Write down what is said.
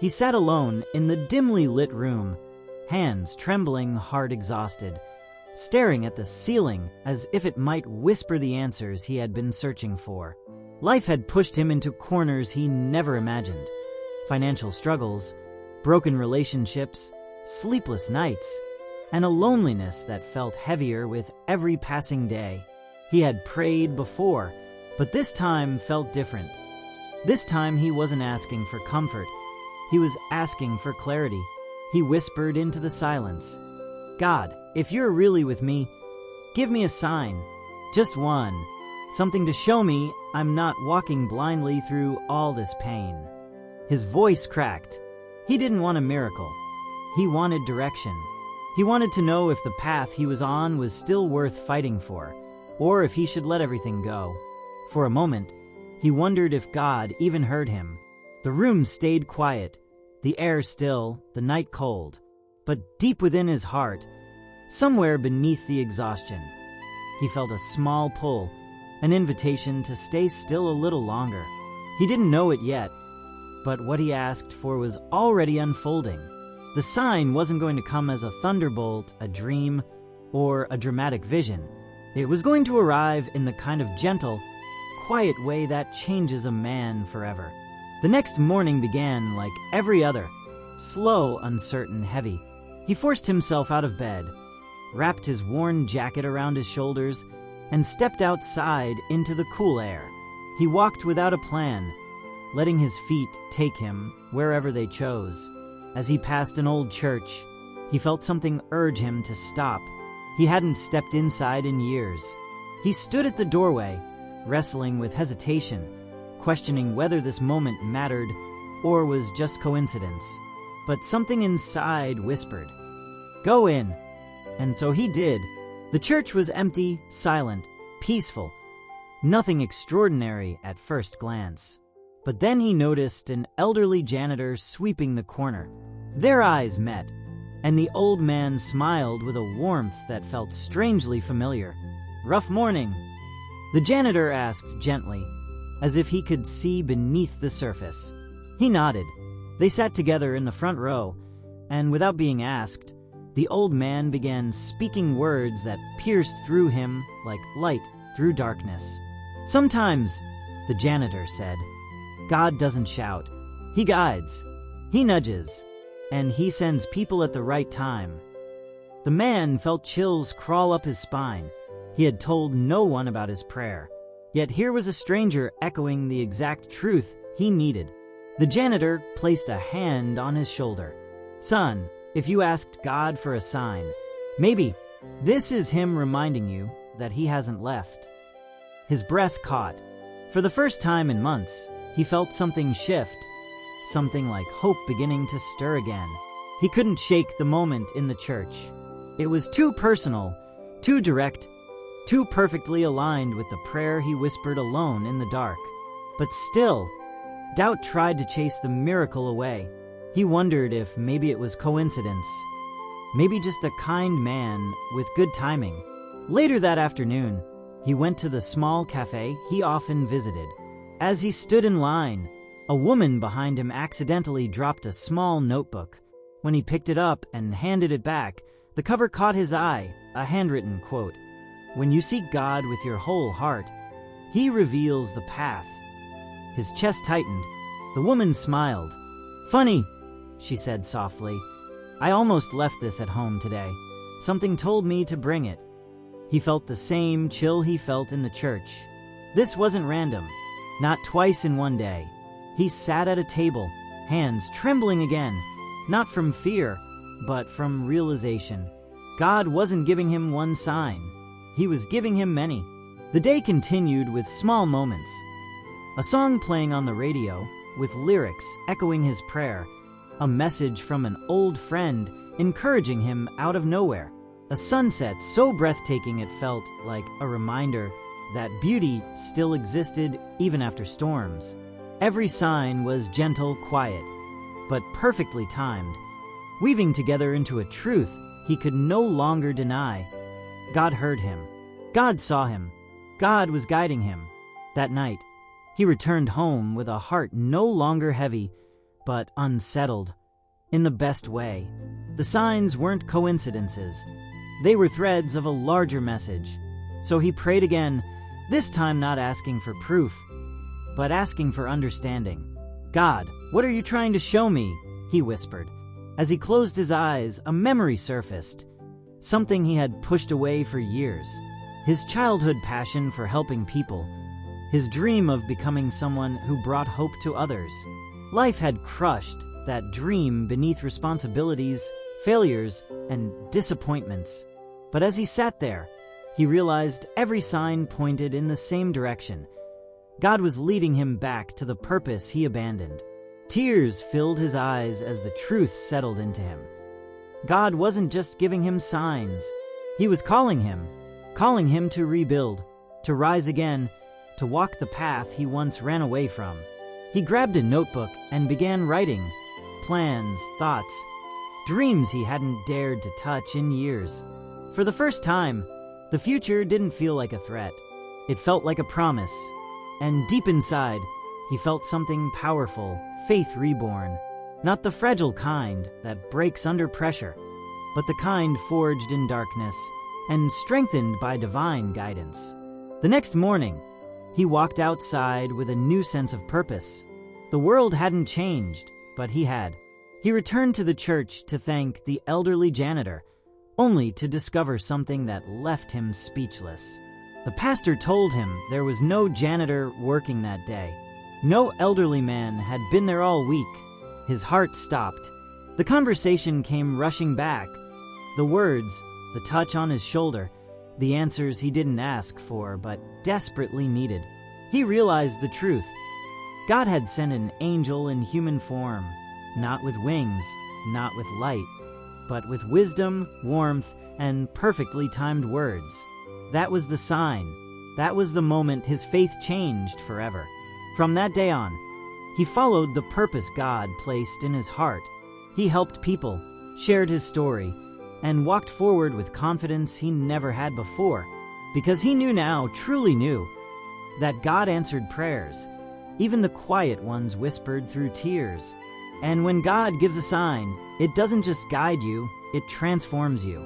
He sat alone in the dimly lit room, hands trembling, heart exhausted, staring at the ceiling as if it might whisper the answers he had been searching for. Life had pushed him into corners he never imagined. Financial struggles, broken relationships, sleepless nights, and a loneliness that felt heavier with every passing day. He had prayed before, but this time felt different. This time he wasn't asking for comfort. He was asking for clarity. He whispered into the silence, "God, if you're really with me, give me a sign, just one, something to show me I'm not walking blindly through all this pain." His voice cracked. He didn't want a miracle. He wanted direction. He wanted to know if the path he was on was still worth fighting for, or if he should let everything go. For a moment, he wondered if God even heard him. The room stayed quiet, the air still, the night cold. But deep within his heart, somewhere beneath the exhaustion, he felt a small pull, an invitation to stay still a little longer. He didn't know it yet, but what he asked for was already unfolding. The sign wasn't going to come as a thunderbolt, a dream, or a dramatic vision. It was going to arrive in the kind of gentle, quiet way that changes a man forever. The next morning began like every other, slow, uncertain, heavy. He forced himself out of bed, wrapped his worn jacket around his shoulders, and stepped outside into the cool air. He walked without a plan, letting his feet take him wherever they chose. As he passed an old church, he felt something urge him to stop. He hadn't stepped inside in years. He stood at the doorway, wrestling with hesitation, questioning whether this moment mattered or was just coincidence. But something inside whispered, "Go in." And so he did. The church was empty, silent, peaceful. Nothing extraordinary at first glance. But then he noticed an elderly janitor sweeping the corner. Their eyes met, and the old man smiled with a warmth that felt strangely familiar. "Rough morning?" the janitor asked gently, as if he could see beneath the surface. He nodded. They sat together in the front row, and without being asked, the old man began speaking words that pierced through him like light through darkness. "Sometimes," the janitor said, "God doesn't shout. He guides. He nudges. And he sends people at the right time." The man felt chills crawl up his spine. He had told no one about his prayer. Yet here was a stranger echoing the exact truth he needed. The janitor placed a hand on his shoulder. "Son, if you asked God for a sign, maybe this is him reminding you that he hasn't left." His breath caught. For the first time in months, he felt something shift, something like hope beginning to stir again. He couldn't shake the moment in the church. It was too personal, too direct, too perfectly aligned with the prayer he whispered alone in the dark. But still, doubt tried to chase the miracle away. He wondered if maybe it was coincidence, maybe just a kind man with good timing. Later that afternoon, he went to the small cafe he often visited. As he stood in line, a woman behind him accidentally dropped a small notebook. When he picked it up and handed it back, the cover caught his eye, a handwritten quote. "When you seek God with your whole heart, He reveals the path." His chest tightened. The woman smiled. "Funny," she said softly. "I almost left this at home today. Something told me to bring it." He felt the same chill he felt in the church. This wasn't random. Not twice in one day. He sat at a table, hands trembling again, not from fear, but from realization. God wasn't giving him one sign. He was giving him many. The day continued with small moments. A song playing on the radio, with lyrics echoing his prayer. A message from an old friend encouraging him out of nowhere. A sunset so breathtaking it felt like a reminder that beauty still existed even after storms. Every sign was gentle, quiet, but perfectly timed, weaving together into a truth he could no longer deny. God heard him. God saw him. God was guiding him. That night, he returned home with a heart no longer heavy, but unsettled. In the best way. The signs weren't coincidences. They were threads of a larger message. So he prayed again, this time not asking for proof, but asking for understanding. "God, what are you trying to show me?" he whispered. As he closed his eyes, a memory surfaced, something he had pushed away for years. His childhood passion for helping people, his dream of becoming someone who brought hope to others. Life had crushed that dream beneath responsibilities, failures, and disappointments. But as he sat there, he realized every sign pointed in the same direction. God was leading him back to the purpose he abandoned. Tears filled his eyes as the truth settled into him. God wasn't just giving him signs. He was calling him to rebuild, to rise again, to walk the path he once ran away from. He grabbed a notebook and began writing. Plans, thoughts, dreams he hadn't dared to touch in years. For the first time, the future didn't feel like a threat. It felt like a promise. And deep inside, he felt something powerful, faith reborn. Not the fragile kind that breaks under pressure, but the kind forged in darkness and strengthened by divine guidance. The next morning, he walked outside with a new sense of purpose. The world hadn't changed, but he had. He returned to the church to thank the elderly janitor, only to discover something that left him speechless. The pastor told him there was no janitor working that day. No elderly man had been there all week. His heart stopped. The conversation came rushing back. The words, the touch on his shoulder, the answers he didn't ask for but desperately needed. He realized the truth. God had sent an angel in human form, not with wings, not with light, but with wisdom, warmth, and perfectly timed words. That was the sign. That was the moment his faith changed forever. From that day on, he followed the purpose God placed in his heart. He helped people, shared his story, and walked forward with confidence he never had before, because he knew now, truly knew, that God answered prayers, even the quiet ones whispered through tears. And when God gives a sign, it doesn't just guide you, it transforms you.